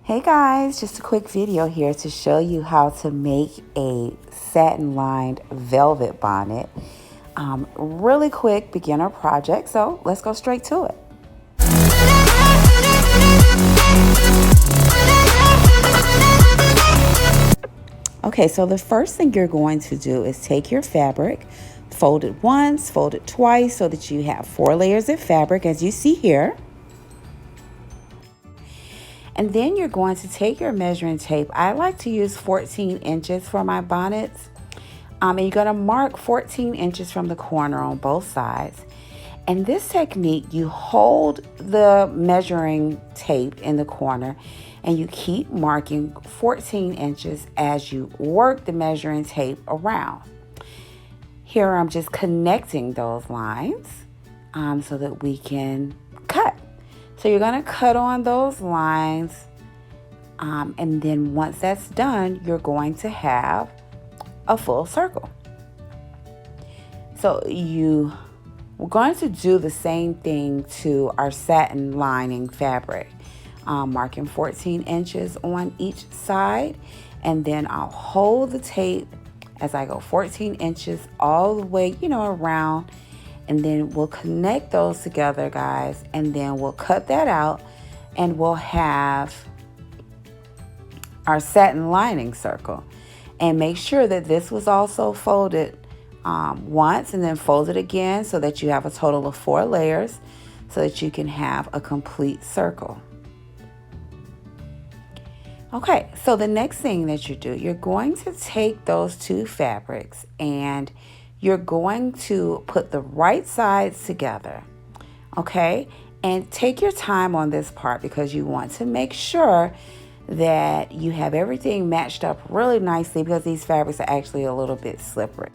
Hey guys, just a quick video here to show you how to make a satin lined velvet bonnet. Really quick beginner project, so let's go straight to it. Okay, so the first thing you're going to do is take your fabric, fold it once, fold it twice so that you have 4 layers of fabric as you see here. And then you're going to take your measuring tape. I like to use 14 inches for my bonnets. And you're going to mark 14 inches from the corner on both sides. And this technique, you hold the measuring tape in the corner and you keep marking 14 inches as you work the measuring tape around. Here I'm just connecting those lines so that we can cut. So you're going to cut on those lines, and then once that's done, you're going to have a full circle. So we're going to do the same thing to our satin lining fabric, marking 14 inches on each side, and then I'll hold the tape as I go 14 inches all the way, around. And then we'll connect those together, guys, and then we'll cut that out and we'll have our satin lining circle. And make sure that this was also folded once and then folded again so that you have a total of 4 layers so that you can have a complete circle. Okay, so the next thing that you do, you're going to take those 2 fabrics and you're going to put the right sides together, okay? And take your time on this part because you want to make sure that you have everything matched up really nicely because these fabrics are actually a little bit slippery.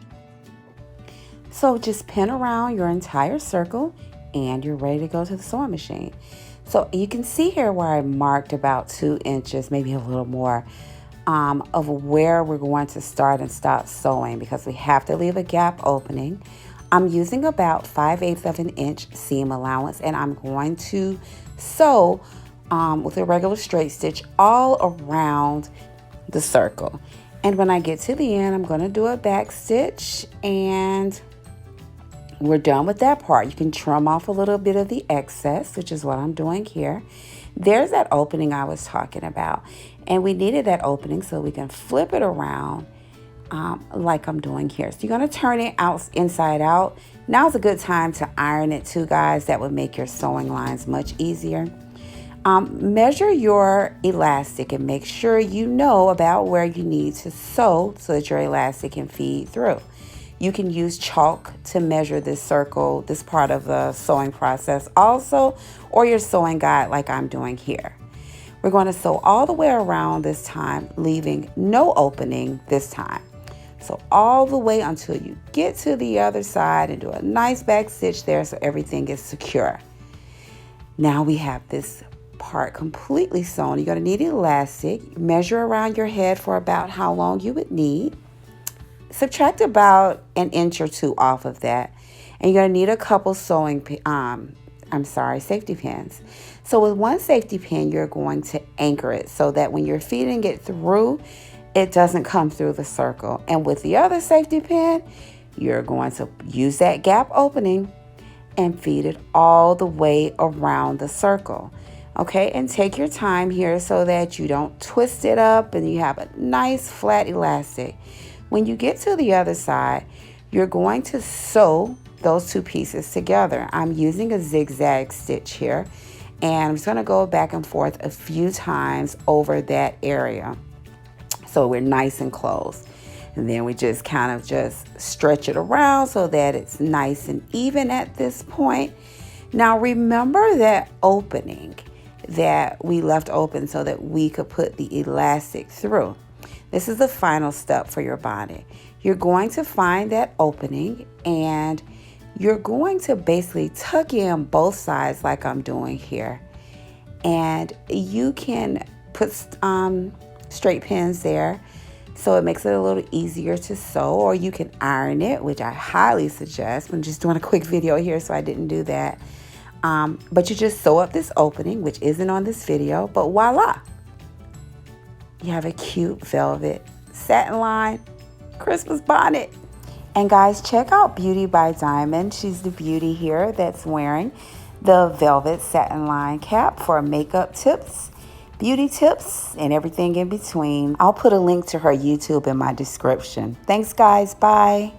So just pin around your entire circle and you're ready to go to the sewing machine. So you can see here where I marked about 2 inches, maybe a little more, of where we're going to start and stop sewing because we have to leave a gap opening. I'm using about 5/8 of an inch seam allowance and I'm going to sew with a regular straight stitch all around the circle. And when I get to the end, I'm going to do a back stitch and we're done with that part. You can trim off a little bit of the excess, which is what I'm doing here. There's that opening I was talking about. And we needed that opening so we can flip it around like I'm doing here. So you're going to turn it out inside out. Now's a good time to iron it too, guys. That would make your sewing lines much easier. Measure your elastic and make sure you know about where you need to sew so that your elastic can feed through. You can use chalk to measure this circle, this part of the sewing process also, or your sewing guide like I'm doing here. We're going to sew all the way around this time, leaving no opening this time. So all the way until you get to the other side and do a nice back stitch there so everything is secure. Now we have this part completely sewn. You're going to need elastic. Measure around your head for about how long you would need. Subtract about 1 inch or 2 off of that. And you're going to need a couple safety pins. So with one safety pin, you're going to anchor it so that when you're feeding it through, it doesn't come through the circle. And with the other safety pin, you're going to use that gap opening and feed it all the way around the circle. Okay, and take your time here so that you don't twist it up and you have a nice flat elastic. When you get to the other side, you're going to sew those 2 pieces together. I'm using a zigzag stitch here, and I'm just going to go back and forth a few times over that area so we're nice and close. And then we just kind of just stretch it around so that it's nice and even at this point. Now remember that opening that we left open so that we could put the elastic through. This is the final step for your bonnet. You're going to find that opening and you're going to basically tuck in both sides like I'm doing here. And you can put straight pins there so it makes it a little easier to sew, or you can iron it, which I highly suggest. I'm just doing a quick video here so I didn't do that. But you just sew up this opening, which isn't on this video, but voila, You have a cute velvet satin line Christmas bonnet. And guys, check out Beauty by Diamond. She's the beauty here that's wearing the velvet satin line cap for makeup tips, beauty tips, and everything in between. I'll put a link to her YouTube in my description. Thanks, guys. Bye.